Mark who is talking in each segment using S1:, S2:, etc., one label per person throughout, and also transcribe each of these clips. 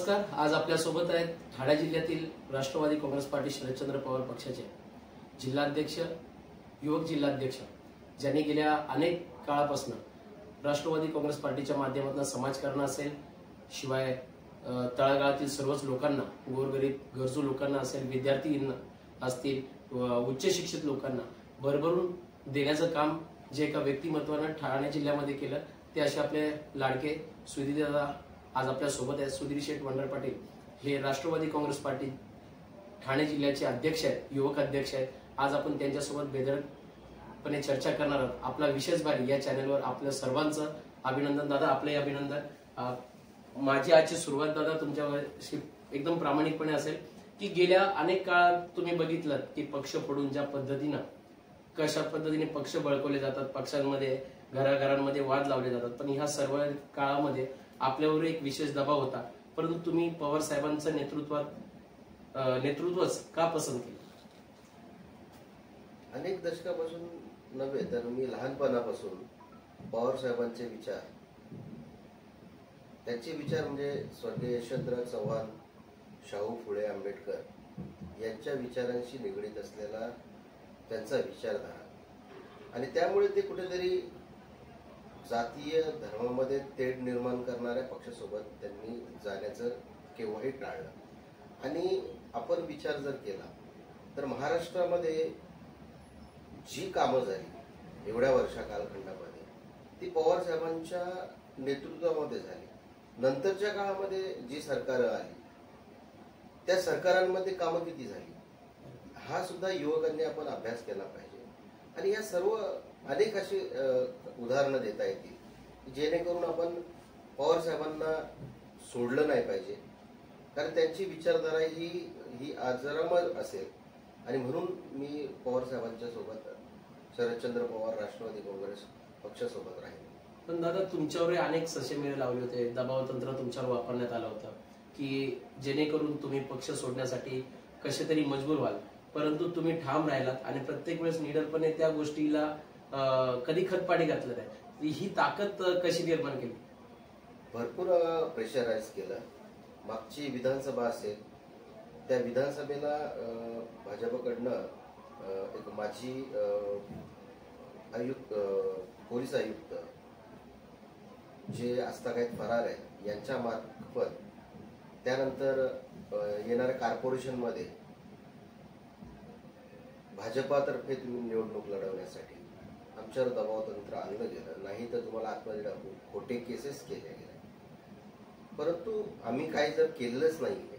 S1: नमस्कार। आज आपल्या सोबत आहेत ठाणे जिल्ह्यातील राष्ट्रवादी काँग्रेस पार्टी शरदचंद्र पवार पक्षाचे जिल्हाध्यक्ष, युवक जिल्हाध्यक्ष, ज्यांनी गेल्या अनेक काळापासून राष्ट्रवादी काँग्रेस पार्टीच्या माध्यमातून समाजकारण असेल, शिवाय तळागाळातील सर्वच लोकांना, गोरगरीब गरजू लोकांना असेल, विद्यार्थी असतील, उच्च शिक्षित लोकांना भरभरून देण्याचं काम जे एका व्यक्तिमत्वाने ठाणे जिल्ह्यामध्ये केलं, ते असे आपले लाडके सुधीर दादा आज आपल्या सोबत आहेत। सुधीर शेठ वंडर पाटील हे राष्ट्रवादी काँग्रेस पार्टी ठाणे जिल्ह्याचे अध्यक्ष आहेत, युवक अध्यक्ष आहेत। आज आपण त्यांच्यासोबत बेधडकपणे चर्चा करणार आहोत। आपला विशेष भारी या चॅनलवर आपल्या सर्वांचं अभिनंदन दादा, आपलंही अभिनंदन। माझी आजची सुरुवात दादा तुमच्याशी एकदम प्रामाणिकपणे असेल की गेल्या अनेक काळात तुम्ही बघितलं की पक्ष फोडून ज्या पद्धतीनं कशा पद्धतीने पक्ष बळकवले जातात, पक्षांमध्ये घराघरांमध्ये वाद लावले जातात, पण ह्या सर्व काळामध्ये आपल्यावर एक विशेष दबाव होता, परंतु तुम्ही पवार साहेबांचं नेतृत्वच का पसंत केलं?
S2: अनेक दशकापासून नव्हे तर मी लहानपणापासून पवार साहेबांचे विचार, त्यांचे विचार म्हणजे स्वर्गीय यशवंतराव चव्हाण, शाहू फुले आंबेडकर यांच्या विचारांशी निगडीत असलेला त्यांचा विचारधारा, आणि त्यामुळे ते कुठेतरी जातीय धर्मामध्ये तेढ निर्माण करणाऱ्या पक्षासोबत त्यांनी जाण्याचं केव्हाही टाळलं। आणि आपण विचार जर केला तर महाराष्ट्रामध्ये जी कामं झाली एवढ्या वर्षा कालखंडामध्ये ती पवार साहेबांच्या नेतृत्वामध्ये झाली। नंतरच्या काळामध्ये जी सरकारं आली त्या सरकारांमध्ये कामं किती झाली हा सुद्धा युवकांनी आपण अभ्यास केला पाहिजे। आणि या सर्व अनेक अशी उदाहरणं देता येतील जेणेकरून आपण पवार साहेबांना सोडलं नाही पाहिजे, कारण त्यांची विचारधारा ही आजरामर असेल। आणि म्हणून मी पवार साहेबांच्या सोबत शरदचंद्र पवार राष्ट्रवादी काँग्रेस पक्षासोबत राहील।
S1: पण दादा तुमच्यावर अनेक ससेमिरे लावले होते, दबाव तंत्र तुमच्यावर वापरण्यात आलं होतं की जेणेकरून तुम्ही पक्ष सोडण्यासाठी कसे तरी मजबूर व्हाल, परंतु तुम्ही ठाम राहिलात आणि प्रत्येक वेळेस निडरपणे त्या गोष्टीला कधी खतपाणी घातलं नाही। ही ताकद कशी निर्माण केली?
S2: भरपूर प्रेशराईज केलं। मागची विधानसभा असेल त्या विधानसभेला भाजपकडनं एक माजी आयुक्त, पोलीस आयुक्त जे आस्थागायत फरार आहे यांच्या मार्फत त्यानंतर येणाऱ्या कॉर्पोरेशनमध्ये भाजपातर्फे तुम्ही निवडणूक लढवण्यासाठी आमच्यावर दबाव तंत्र आणलं गेलं, नाही तर तुम्हाला आतमध्ये टाकून खोटे केसेस केले गेले। परंतु आम्ही काही जर केलेलंच नाहीये,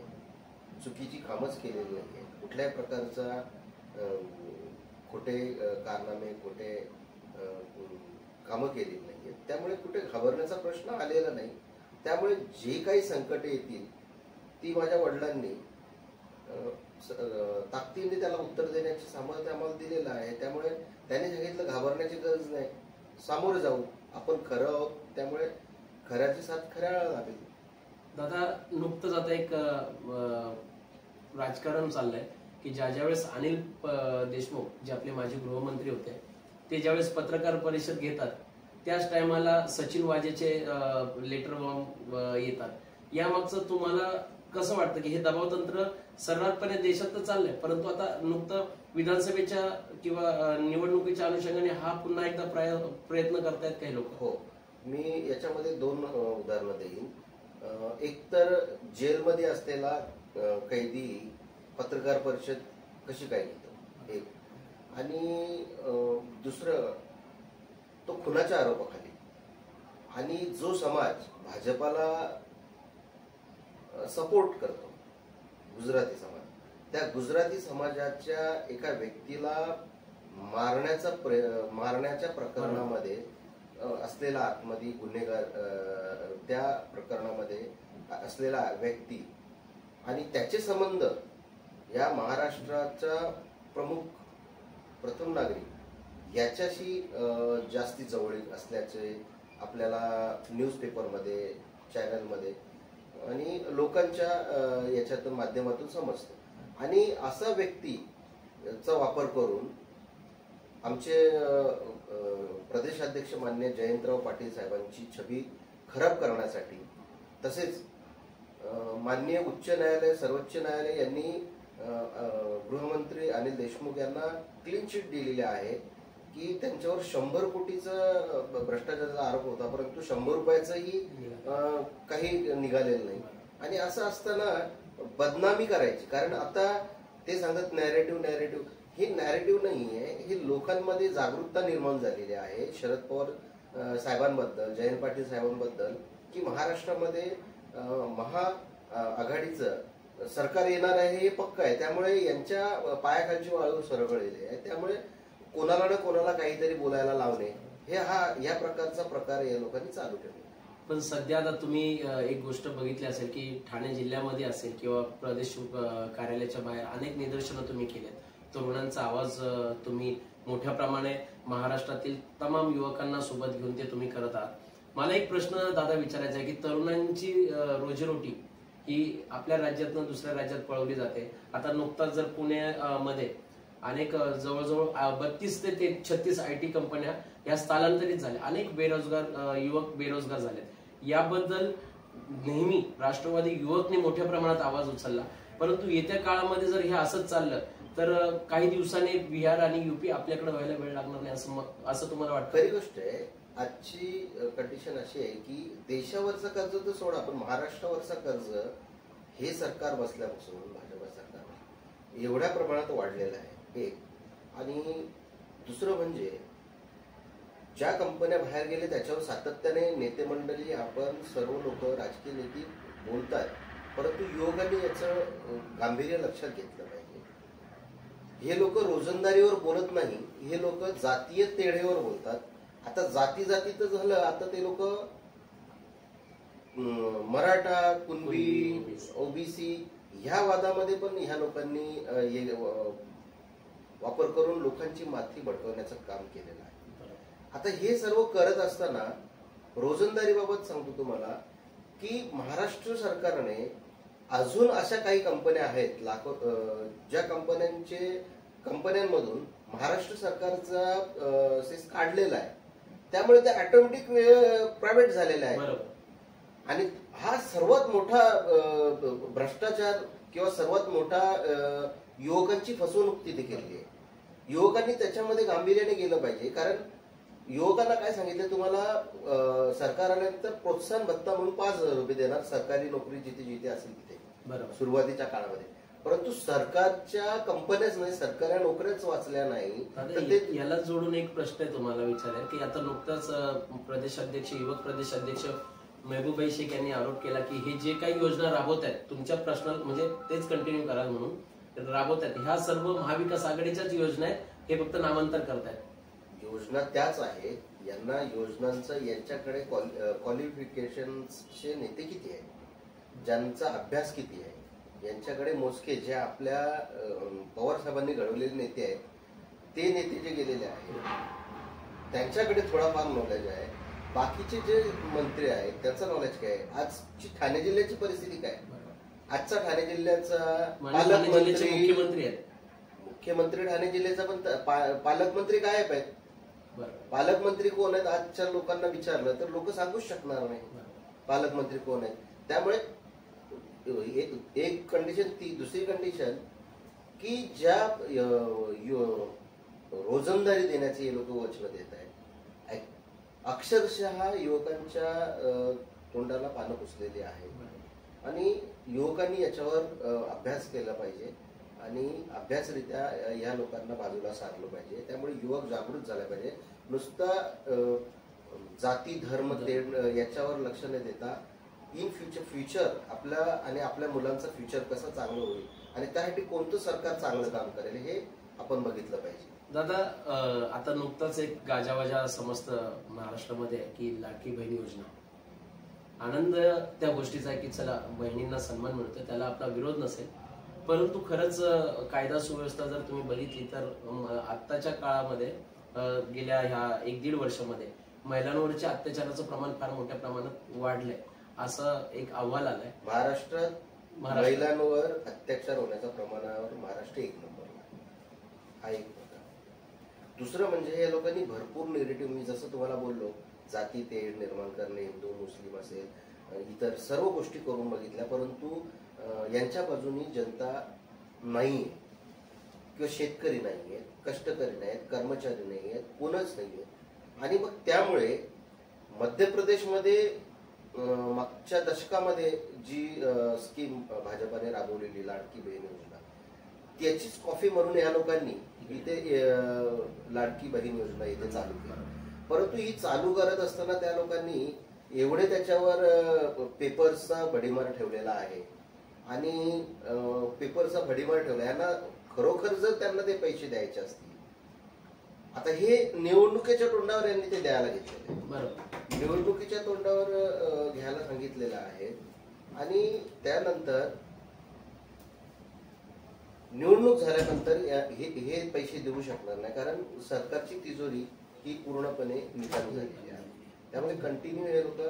S2: चुकीची कामच केलेली नाहीये, कुठल्याही प्रकारचा खोटे कारनामे, खोटे कामं केलेली नाहीये, त्यामुळे कुठे घाबरण्याचा प्रश्न आलेला नाही। त्यामुळे जे काही संकटे येतील ती माझ्या वडिलांनी ताकदीने त्याला उत्तर देण्याचे सामर्थ्य आम्हाला दिलेलं आहे। त्यामुळे त्याने सांगितलं घाबरण्याची गरज नाही, सामोरे जाऊ, आपण खरं आहोत, त्यामुळे खऱ्याची साथ खऱ्याला लागेल।
S1: दादा नुकतंच आता एक राजकारण चाललंय की ज्यावेळेस अनिल देशमुख जे आपले माजी गृहमंत्री होते ते ज्यावेळेस पत्रकार परिषद घेतात त्याच टायमाला सचिन वाजेचे लेटर बॉम्ब येतात, यामागचं तुम्हाला कसं वाटतं की हे दबाव तंत्र सर्रासपणे देशात तर चाललंय, परंतु आता नुकतं विधानसभेच्या किंवा निवडणुकीच्या अनुषंगाने हा पुन्हा एकदा प्रयत्न करतायत काही लोक?
S2: हो, मी याच्यामध्ये दोन उदाहरणं देईन। एक तर जेलमध्ये असलेला कैदी पत्रकार परिषद कशी काय घेतो एक, आणि दुसरं तो खुनाच्या आरोपाखाली, आणि जो समाज भाजपाला सपोर्ट करतो गुजराती समाज, त्या गुजराती समाजाच्या एका व्यक्तीला मारण्याच्या प्रकरणामध्ये असलेला आतमध्ये गुन्हेगार, त्या प्रकरणामध्ये असलेला व्यक्ती आणि त्याचे संबंध या महाराष्ट्राचा प्रथम नागरिक याच्याशी जास्ती जवळीक असल्याचे आपल्याला न्यूजपेपरमध्ये, चॅनलमध्ये आणि लोकांच्या याच्यातून माध्यमातून समजतं। आणि असा व्यक्तीचा वापर करून आमचे प्रदेशाध्यक्ष मान्य जयंतराव पाटील साहेबांची छबी खराब करण्यासाठी, तसेच माननीय उच्च न्यायालय, सर्वोच्च न्यायालय यांनी गृहमंत्री अनिल देशमुख यांना क्लीन चिट दिलेली आहे की त्यांच्यावर 100 कोटीचा भ्रष्टाचाराचा आरोप होता, परंतु 100 रुपयाचंही काही निघालेलं नाही. आणि असं असताना बदनामी करायची, कारण आता ते सांगत नॅरेटिव्ह, हे नॅरेटिव्ह नाही आहे, हे लोकांमध्ये जागरूकता निर्माण झालेली आहे शरद पवार साहेबांबद्दल, जयंत पाटील साहेबांबद्दल, की महाराष्ट्रामध्ये महाआघाडीचं सरकार येणार आहे हे पक्क आहे. त्यामुळे यांच्या पायाखालची वाळू सरकळलेली आहे. त्यामुळे कोणाला ना कोणाला काहीतरी बोलायला लावणे हे या प्रकारचा प्रकार या लोकांनी चालू ठेवला.
S1: पण सध्या आता तुम्ही एक गोष्ट बघितली असेल की ठाणे जिल्ह्यामध्ये असेल किंवा प्रदेश कार्यालयाच्या बाहेर अनेक निदर्शनं तुम्ही केलेत. तरुणांचा आवाज तुम्ही मोठ्या प्रमाणे महाराष्ट्रातील तमाम युवकांना सोबत घेऊन ते तुम्ही करत आहात. मला एक प्रश्न दादा विचारायचा आहे की तरुणांची रोजीरोटी ही आपल्या राज्यातून दुसऱ्या राज्यात पळवली जाते. आता नुकताच जर पुण्यामध्ये अनेक जवळजवळ 32 ते 36 IT कंपन्या या स्थलांतरित झाल्या, अनेक युवक बेरोजगार झाले. याबद्दल नेहमी राष्ट्रवादी युवकने मोठ्या प्रमाणात आवाज उचलला, परंतु येत्या काळामध्ये जर हे असंच चाललं तर काही दिवसांनी बिहार आणि UP आपल्याकडे व्हायला वेळ लागणार नाही असं तुम्हाला वाटतं?
S2: खरी गोष्ट आहे. आजची कंडिशन अशी आहे की देशावरचं कर्ज तर सोडा, पण महाराष्ट्रावरचा कर्ज हे सरकार बसल्यापासून भाजप सरकार एवढ्या प्रमाणात वाढलेलं आहे एक. आणि दुसरं म्हणजे ज्या कंपन्या बाहेर गेले त्याच्यावर सातत्याने नेते मंडळी, आपण सर्व लोक, राजकीय नेते बोलतात, परंतु युवकांनी याचं गांभीर्य लक्षात घेतलं पाहिजे. हे लोक रोजंदारीवर बोलत नाही, हे लोक जातीय तेढेवर बोलतात. आता जाती तर झालं, आता ते लोक मराठा, कुणबी, OBC ह्या वादामध्ये पण ह्या लोकांनी वापर करून लोकांची माथी भडकवण्याचं काम केलेलं आहे. आता हे सर्व करत असताना रोजंदारीबाबत सांगतो तुम्हाला की महाराष्ट्र सरकारने अजून अशा काही कंपन्या आहेत ज्या कंपन्यांमधून महाराष्ट्र सरकारचा सेस काढलेला आहे, त्यामुळे ते ऑटोमॅटिक प्रायव्हेट झालेले आहे. आणि हा सर्वात मोठा भ्रष्टाचार किंवा सर्वात मोठा युवकांची फसवणूक तिथे केली आहे. युवकांनी त्याच्यामध्ये गांभीर्याने गेलं पाहिजे, कारण युवकांना काय सांगितलं, तुम्हाला सरकार आल्यानंतर प्रोत्साहन भत्ता म्हणून 5,000 रुपये देणार, सरकारी नोकरी जिथे जिथे असेल तिथे सुरुवातीच्या काळामध्ये. परंतु सरकारच्या कंपन्याच नाही, सरकारी नोकऱ्याच वाचल्या नाही.
S1: याला जोडून एक प्रश्न आहे तुम्हाला विचारायला की आता नुकताच युवक प्रदेशाध्यक्ष महबूबाई शेख यांनी आरोप केला की हे जे काही योजना राबवत आहेत तुमच्या पर्सनल म्हणजे तेच कंटिन्यू कराल म्हणून राबवत आहेत, ह्या सर्व महाविकास आघाडीच्याच योजना आहेत, हे फक्त नामांतर करतायत.
S2: योजना त्याच आहेत. यांना योजनांचं यांच्याकडे क्वालिफिकेशनचे नेते किती आहेत, ज्यांचा अभ्यास किती आहे, यांच्याकडे मोजके जे आपल्या पवार साहेबांनी घडवलेले नेते आहेत, ते नेते जे गेलेले आहेत त्यांच्याकडे थोडाफार नॉलेज आहे. बाकीचे जे मंत्री आहेत त्याचं नॉलेज काय आहे. आजची ठाणे जिल्ह्याची परिस्थिती काय, आजचा ठाणे जिल्ह्याचा मुख्यमंत्री ठाणे जिल्ह्याचा पण पालकमंत्री गायब आहेत. पालकमंत्री कोण आहेत आजच्या लोकांना विचारलं तर लोक सांगूच शकणार नाही पालकमंत्री कोण आहेत. त्यामुळे एक कंडिशन, ती दुसरी कंडिशन की ज्या रोजंदारी देण्याचे हे लोक वचन देत आहेत, अक्षरशः युवकांच्या तोंडाला पानं पुसलेली आहेत. आणि युवकांनी याच्यावर अभ्यास केला पाहिजे आणि अभ्यासरित्या या लोकांना बाजूला सारलं पाहिजे. त्यामुळे युवक जागृत झाला पाहिजे. नुसता जाती, धर्म, तेढ याच्यावर लक्ष न देता इन फ्युचर आपल्या आणि आपल्या मुलांचं फ्युचर कसं चांगलं होईल आणि त्यासाठी कोणतं सरकार चांगलं काम करेल हे आपण बघितलं पाहिजे.
S1: दादा, आता नुकताच एक गाजावाजा समजतं महाराष्ट्रामध्ये की लाडकी बहीण योजना, आनंद त्या गोष्टीचा आहे की चला बहिणींना सन्मान मिळतो, त्याला आपला विरोध नसेल. परंतु खरंच कायदा सुव्यवस्था जर तुम्ही बघितली तर आत्ताच्या काळामध्ये गेल्या ह्या 1-1.5 वर्षामध्ये महिलांवरच्या अत्याचाराचं प्रमाण फार मोठ्या प्रमाणात वाढलंय असं एक अहवाल आलाय.
S2: महाराष्ट्रात महिलांवर अत्याचार होण्याच्या प्रमाणावर महाराष्ट्र 1 नंबरला हा एक प्रकार. दुसरं म्हणजे या लोकांनी भरपूर निगेटिव्ह, मी जसं तुम्हाला बोललो, जाती तेढ निर्माण करणे, हिंदू मुस्लिम असेल, इतर सर्व गोष्टी करून बघितल्या, परंतु यांच्या बाजूनी जनता नाही, किंवा शेतकरी नाही आहेत, कष्टकरी नाही आहेत, कर्मचारी नाही आहेत, कोणच नाही आहेत. आणि मग त्यामुळे मध्य प्रदेशमध्ये मागच्या दशकामध्ये जी स्कीम भाजपाने राबवलेली लाडकी बहीण योजना, त्याचीच कॉफी म्हणून या लोकांनी इथे लाडकी बहीण योजना इथे चालू केली. परंतु ही चालू करत असताना त्या लोकांनी एवढे त्याच्यावर पेपर्सचा भडीमार ठेवलेला आहे आणि पेपरचा भडीमार ठेवला. यांना खरोखर जर त्यांना ते पैसे द्यायचे असतील, आता हे निवडणुकीच्या तोंडावर यांनी ते द्यायला घेतलेले,
S1: बरोबर,
S2: निवडणुकीच्या तोंडावर घ्यायला सांगितलेलं आहे. आणि त्यानंतर निवडणूक झाल्यानंतर हे पैसे देऊ शकणार नाही, कारण सरकारची तिजोरी ही पूर्णपणे निकामी झालेली आहे. त्यामुळे कंटिन्यू हे लोक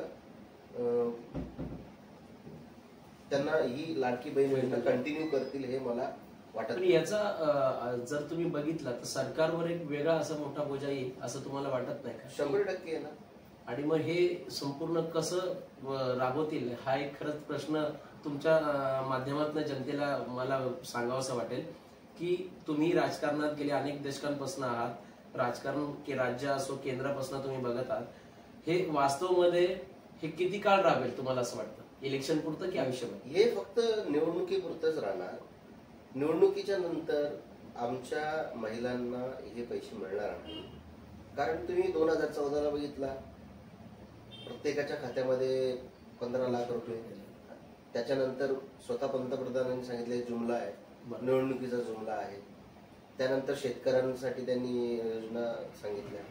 S2: त्यांना ही लाडकी बहीण योजना कंटिन्यू करतील हे मला वाटत.
S1: पण याचा जर तुम्ही बघितला तर सरकारवर एक वेगळा असा मोठा बोजा येईल असं तुम्हाला वाटत नाही का?
S2: 100% आहे ना.
S1: आणि मग हे संपूर्ण कसं राबवतील हा एक खरंच प्रश्न तुमच्या माध्यमातून जनतेला मला सांगावंसं वाटेल की तुम्ही राजकारणात गेले अनेक दशकांपासून आहात, राजकारण की राज्य असो केंद्रापासून तुम्ही बघत आहात, हे वास्तवमध्ये हे किती काळ राबेल तुम्हाला असं वाटतं? इलेक्शन पुरतं की आयुष्यभर?
S2: हे फक्त निवडणुकीपुरतच राहणार. निवडणुकीच्या नंतर आमच्या महिलांना हे पैसे मिळणार नाही. कारण तुम्ही 2014ला बघितला, प्रत्येकाच्या खात्यामध्ये 15 लाख रुपये. त्याच्यानंतर स्वतः पंतप्रधानांनी सांगितले जुमला आहे, निवडणुकीचा जुमला आहे. त्यानंतर शेतकऱ्यांसाठी त्यांनी योजना सांगितल्या,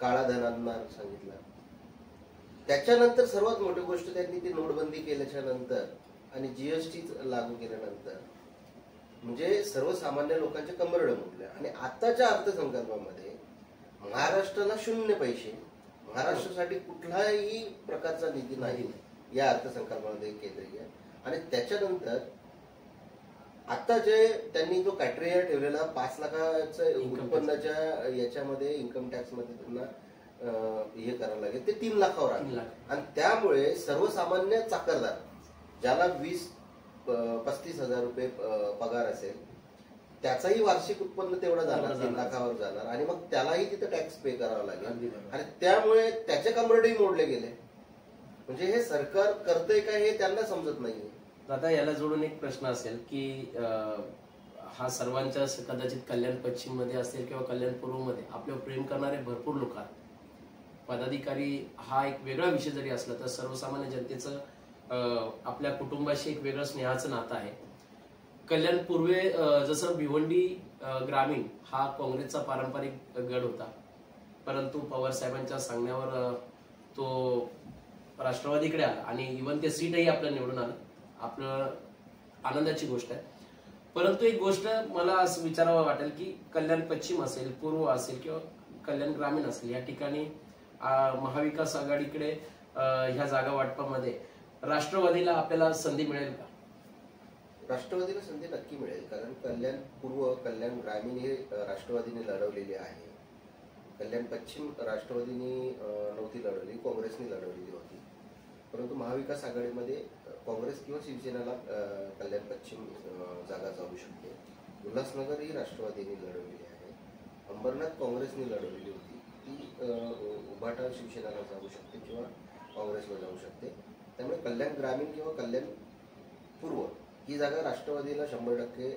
S2: काळा धनांना सांगितला. त्याच्यानंतर सर्वात मोठी गोष्ट त्यांनी ती नोटबंदी केल्याच्या नंतर आणि जीएसटी लागू केल्यानंतर म्हणजे सर्वसामान्य लोकांचे कंबरडे मुडले. आणि आताच्या अर्थसंकल्पामध्ये महाराष्ट्राला 0 पैसे, महाराष्ट्रासाठी कुठलाही प्रकारचा निधी नाही या अर्थसंकल्पामध्ये केंद्रीय. आणि त्याच्यानंतर आता जे त्यांनी जो क्रायटेरिया ठेवलेला 5 लाखाचं उत्पन्नाच्या याच्यामध्ये इन्कम टॅक्स मध्ये त्यांना हे करावं लागेल, ते 3 लाखावर आले. आणि त्यामुळे सर्वसामान्य चाकरदार ज्याला 20-35 हजार रुपये पगार असेल त्याचाही वार्षिक उत्पन्न तेवढं जाणार, 3 लाखावर जाणार. आणि मग त्यालाही तिथे टॅक्स पे करावा लागेल. आणि त्यामुळे त्याचे कंबरडेही मोडले गेले. म्हणजे हे सरकार करतंय काय हे त्यांना समजत नाहीये.
S1: आता याला जोडून एक प्रश्न असेल की हा सर्वांच्या कदाचित कल्याण पश्चिम मध्ये असेल किंवा कल्याण पूर्व मध्ये आपल्यावर प्रेम करणारे भरपूर लोक आहेत. पदाधिकारी हा एक वेगळा विषय जरी असला तर सर्वसामान्य जनतेचं आपल्या कुटुंबाशी एक वेगळं स्नेहाचं नातं आहे. कल्याण पूर्वे जसं भिवंडी ग्रामीण हा काँग्रेसचा पारंपरिक गड होता, परंतु पवार साहेबांच्या सांगण्यावर तो राष्ट्रवादीकडे आला आणि इव्हन ते सीटही आपलं निवडून आलं. आपलं आनंदाची गोष्ट आहे. परंतु एक गोष्ट मला असं विचारावं वाटेल की कल्याण पश्चिम असेल, पूर्व असेल किंवा कल्याण ग्रामीण असेल, या ठिकाणी महाविकास आघाडीकडे ह्या जागा वाटपामध्ये राष्ट्रवादीला आपल्याला संधी मिळेल का?
S2: राष्ट्रवादीला संधी नक्की मिळेल. कारण कल्याण पूर्व, कल्याण ग्रामीण हे राष्ट्रवादीने लढवलेले आहे. कल्याण पश्चिम राष्ट्रवादीने नव्हती लढवली, काँग्रेसने लढवलेली होती. परंतु महाविकास आघाडीमध्ये काँग्रेस किंवा शिवसेनेला कल्याण पश्चिम जागा जाऊ शकते. उल्हासनगर ही राष्ट्रवादीने लढवलेली आहे. अंबरनाथ काँग्रेसने लढवलेली होती, ती उभाटा शिवसेनेला जाऊ शकते किंवा काँग्रेसला जाऊ शकते. त्यामुळे कल्याण ग्रामीण किंवा कल्याण पूर्व ही जागा राष्ट्रवादीला 100%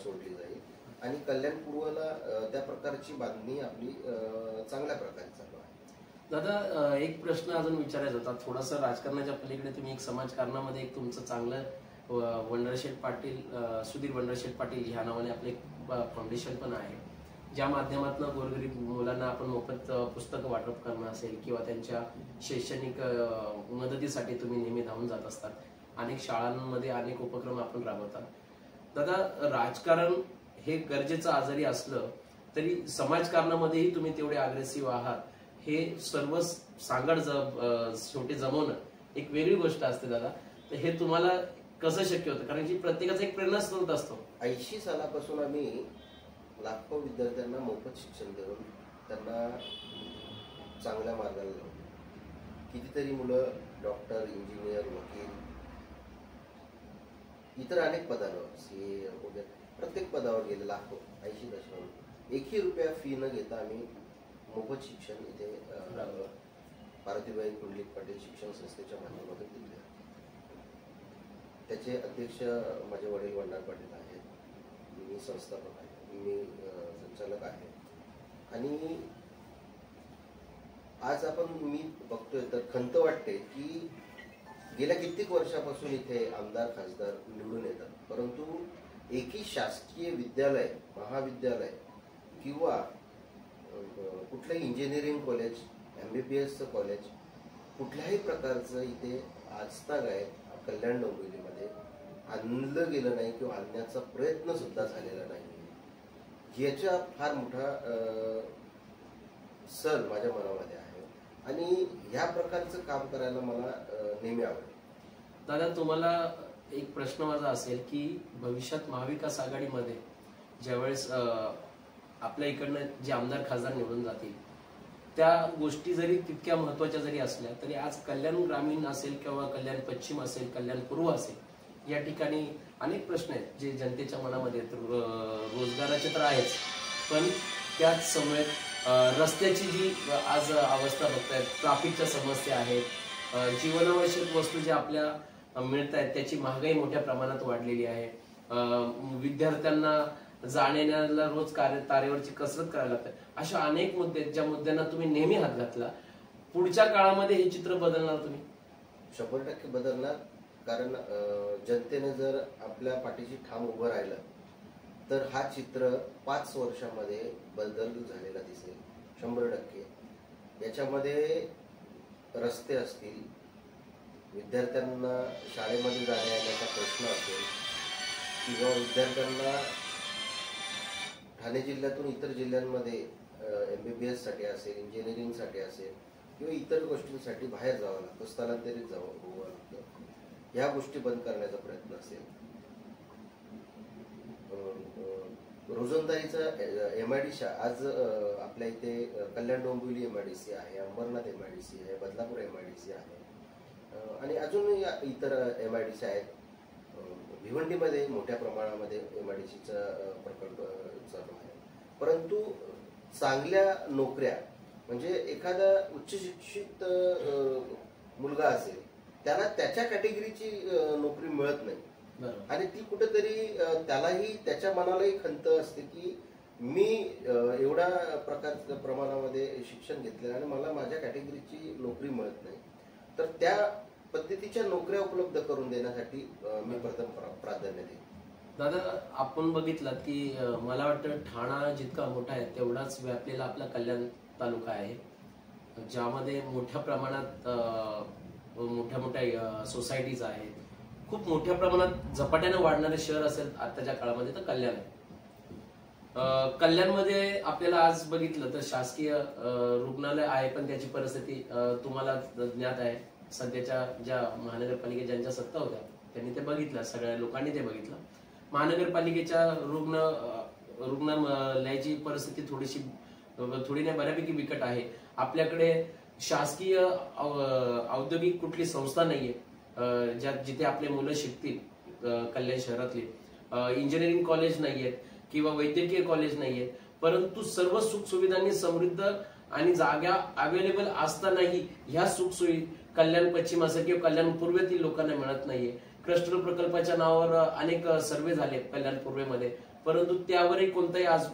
S2: सोडली जाईल. आणि कल्याण पूर्वला त्या प्रकारची बांधणी आपली चांगल्या प्रकारे चालू आहे.
S1: दादा, एक प्रश्न अजून विचारायचा होता. थोडासा राजकारणाच्या पलीकडे तुम्ही एक समाजकारणामध्ये एक तुमचं चांगलं वंडरशेठ पाटील, सुधीर वंडरशेठ पाटील ह्या नावाने आपलं एक फाउंडेशन पण आहे, ज्या माध्यमातून गोरगरीब मुलांना आपण मोफत पुस्तकं वाटप करणं असेल किंवा त्यांच्या शैक्षणिक मदतीसाठी तुम्ही नेहमी धावून जात असतात. अनेक शाळांमध्ये अनेक उपक्रम आपण राबवतात. दादा, राजकारण हे गरजेचं आजारी असलं तरी समाजकारणामध्येही तुम्ही तेवढे अग्रेसिव्ह आहात. हे सर्व सांगड शेवटी जमवणं एक वेगळी गोष्ट असते दादा. तर हे तुम्हाला कसं शक्य होतं? कारण की प्रत्येकाचा एक प्रेरणास्रोत असतो.
S2: 80 सालापासून आम्ही लाखो विद्यार्थ्यांना मोफत शिक्षण देऊन त्यांना चांगल्या मार्गाला लावतो. कितीतरी मुलं डॉक्टर, इंजिनियर, वकील, इतर अनेक पदांवर, CA वगैरे प्रत्येक पदावर गेले, लाखो, 80 दशलक्ष, 1 रुपया फी न घेता आम्ही मोफत शिक्षण इथे पार्वतीबाई पुंडलिक पाटील शिक्षण संस्थेच्या माध्यमातून दिले. त्याचे अध्यक्ष माझे वडील वंडार पाटील आहेत, मी संस्थापक आहे, मी संचालक आहे. आणि आज मी बघतोय तर खंत वाटते की गेल्या कित्येक वर्षापासून इथे आमदार, खासदार निवडून येतात, परंतु एकही शासकीय विद्यालय, महाविद्यालय किंवा कुठलंही इंजिनिअरिंग कॉलेज, MBBS कॉलेज, कुठल्याही प्रकारचं इथे आजतागायत कल्याण डोंबिवलीमध्ये आणलं गेलं नाही किंवा आणण्याचा प्रयत्न सुद्धा झालेला नाही. याचा फार मोठा सन माझ्या मनामध्ये आहे आणि ह्या प्रकारचं काम करायला मला नेहमी आवडेल.
S1: दादा, तुम्हाला एक प्रश्न माझा असेल की भविष्यात महाविकास आघाडीमध्ये ज्यावेळेस आपल्या इकडनं जे आमदार, खासदार निवडून जातील, त्या गोष्टी जरी तितक्या महत्वाच्या जरी असल्या तरी आज कल्याण ग्रामीण असेल किंवा कल्याण पश्चिम असेल, कल्याण पूर्व असेल, या ठिकाणी अनेक प्रश्न आहेत जे जनतेच्या मनामध्ये रोजगाराचे तर आहेच, पण त्याच समवेत रस्त्याची जी आज अवस्था बघतायत, ट्रॅफिकच्या समस्या आहेत, जीवनावश्यक वस्तू ज्या आपल्या मिळत आहेत त्याची महागाई मोठ्या प्रमाणात वाढलेली आहे, विद्यार्थ्यांना जाण्याला रोज तारेवरची कसरत करायला लागते. अशा अनेक मुद्दे ज्या मुद्द्यांना तुम्ही नेहमी हात घातला. पुढच्या काळामध्ये हे चित्र बदलणार तुम्ही?
S2: 100% बदलणार. कारण जनतेने जर आपल्या पाठीशी ठाम उभं राहिलं तर हा चित्र 5 वर्षामध्ये बदल झालेला दिसेल 100%. याच्यामध्ये रस्ते असतील, विद्यार्थ्यांना शाळेमध्ये जाण्या येण्याचा प्रश्न असेल किंवा विद्यार्थ्यांना ठाणे जिल्ह्यातून इतर जिल्ह्यांमध्ये MBBS साठी असेल, इंजिनिअरिंग साठी असेल किंवा इतर गोष्टींसाठी बाहेर जावं लागतं, स्थलांतरित जावं लागतं, ह्या गोष्टी बंद करण्याचा प्रयत्न असेल. रोजंदारीचा MIDC आज आपल्या इथे कल्याण डोंबिवली MIDC आहे, अंबरनाथ MIDC आहे, बदलापूर MIDC आहे आणि अजून इतर MIDC आहेत. भिवंडीमध्ये मोठ्या प्रमाणामध्ये MIDCचा प्रकल्प चालू आहे. परंतु चांगल्या नोकऱ्या म्हणजे एखादा उच्च शिक्षित मुलगा असेल त्याला त्याच्या कॅटेगरीची नोकरी मिळत नाही आणि ती कुठेतरी त्यालाही त्याच्या मनालाही खंत असते की मी एवढ्या प्रकारच्या प्रमाणामध्ये शिक्षण घेतलेलं आणि मला माझ्या कॅटेगरीची नोकरी मिळत नाही. तर त्या पद्धतीच्या नोकऱ्या उपलब्ध करून देण्यासाठी मी प्रथम प्राधान्य देईन.
S1: दादा, आपण बघितलं की मला वाटतं ठाणा जितका मोठा आहे तेवढाच व्यापलेला आपला कल्याण तालुका आहे, ज्यामध्ये मोठ्या प्रमाणात मोठ्या मोठ्या सोसायटीज आहेत. खूप मोठ्या प्रमाणात झपाट्याने वाढणारे शहर असेल आताच्या काळामध्ये तर कल्याण आहे. कल्याणमध्ये आपल्याला आज बघितलं तर शासकीय रुग्णालय आहे, पण त्याची परिस्थिती तुम्हाला ज्ञात आहे. सध्याच्या ज्या महानगरपालिका ज्यांच्या सत्ता होत्या त्यांनी ते बघितलं, सगळ्या लोकांनी ते बघितलं. महानगरपालिकेच्या रुग्णालयाची परिस्थिती थोडी नाही बऱ्यापैकी बिकट आहे. आपल्याकडे शासकीय औद्योगिक कुठली संस्था नाहीये जिथे आपले मुलं शिकतील. कल्याण शहरातली इंजिनिअरिंग कॉलेज नाहीयेत किंवा वैद्यकीय कॉलेज नाहीयेत, परंतु सर्व सुख सुविधांनी समृद्ध आणि जागा अवेलेबल असतानाही ह्या सुखसोयी कल्याण पश्चिम असेल किंवा कल्याण पूर्वेतील लोकांना मिळत नाहीये. क्लस्टर प्रकल्पाच्या नावावर अनेक सर्वे झाले कल्याण पूर्वेमध्ये, परंतु त्यावरही कोणताही आज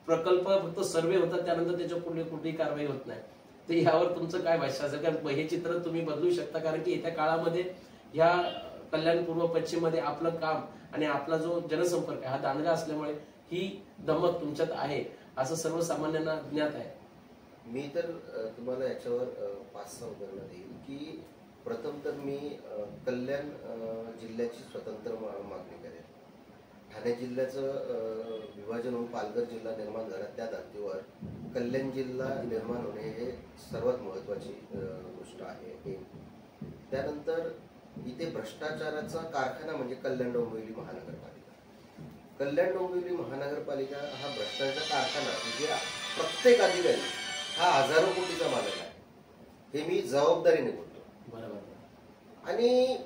S1: प्रकल्प फक्त सर्वे होतात, त्यानंतर त्याच्या पुढे कुठलीही कारवाई होत नाही. तर यावर तुमचं काय भाष्य असेल? कारण हे चित्र तुम्ही बदलू शकता, कारण की येत्या काळामध्ये ह्या कल्याण पूर्व पश्चिम मध्ये आपलं काम आणि आपला जो जनसंपर्क हा दांडगा असल्यामुळे ही धमक तुमच्यात आहे असं सर्वसामान्यांना ज्ञात आहे.
S2: मी तर तुम्हाला याच्यावर 5-6 उदाहरणं देईल की प्रथम तर मी कल्याण जिल्ह्याची स्वतंत्र मागणी करेन. ठाणे जिल्ह्याचं विभाजन होऊन पालघर जिल्हा निर्माण झाला, त्या धर्तीवर कल्याण जिल्हा निर्माण होणे हे सर्वात महत्वाची गोष्ट आहे. त्यानंतर इथे भ्रष्टाचाराचा कारखाना म्हणजे कल्याण डोंबिवली महानगरपालिका. कल्याण डोंबिवली महानगरपालिका हा भ्रष्टाचाराचा कारखाना, म्हणजे प्रत्येक अधिकारी हा हजारो कोटीचा मालक आहे. हे मी जबाबदारीने बोलतो.
S1: बरोबर.
S2: आणि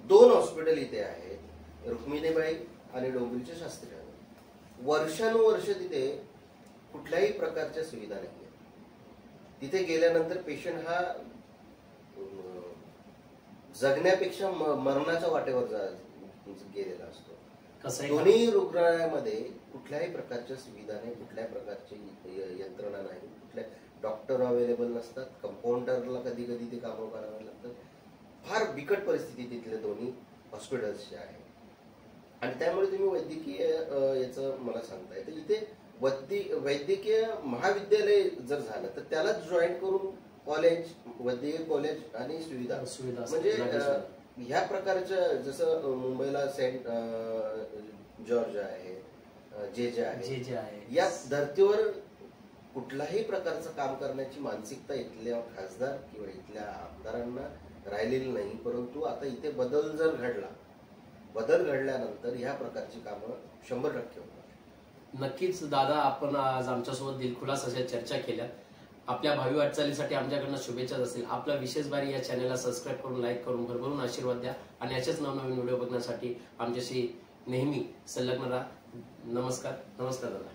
S2: 2 हॉस्पिटल इथे आहेत, रुक्मिणीबाई आणि डोंबिवलीचे शास्त्री. वर्षानुवर्ष तिथे कुठल्याही प्रकारच्या सुविधा नाही. तिथे गेल्यानंतर पेशंट हा जगण्यापेक्षा मरणाच्या वाटेवर गेलेला असतो. दोन्ही रुग्णालयामध्ये कुठल्याही प्रकारच्या सुविधा नाही, कुठल्याही प्रकारची यंत्रणा नाही, कुठल्या डॉक्टर अवेलेबल नसतात, कंपाऊंडरला कधी कधी ते कामं करावे लागतात. फार बिकट परिस्थिती तिथल्या दोन्ही हॉस्पिटल्सची आहे. आणि त्यामुळे तुम्ही वैद्यकीय याचं मला सांगताय तर इथे वैद्यकीय महाविद्यालय जर झालं तर त्यालाच जॉईन करून कॉलेज, वैद्यकीय कॉलेज आणि सुविधा म्हणजे ह्या प्रकारच्या, जसं मुंबईला सेंट जॉर्ज आहे, जे आहे, या धर्तीवर कुठल्याही प्रकारचं काम करण्याची मानसिकता इथल्या खासदार किंवा इथल्या आमदारांना राहिलेली नाही. परंतु आता इथे बदल घडल्यानंतर ह्या प्रकारची कामं 100% होणार.
S1: नक्कीच दादा, आपण आज आमच्यासोबत दिलखुलास अशा चर्चा केल्या. आपल्या भावी वाटचालीसाठी आमच्याकडनं शुभेच्छा असतील. आपला विशेष बारी या चॅनलला सबस्क्राईब करून, लाईक करून, भरभरून आशीर्वाद द्या आणि असेच नवनवीन व्हिडिओ बघण्यासाठी आमच्याशी नेहमी संलग्न राहा. नमस्कार दादा.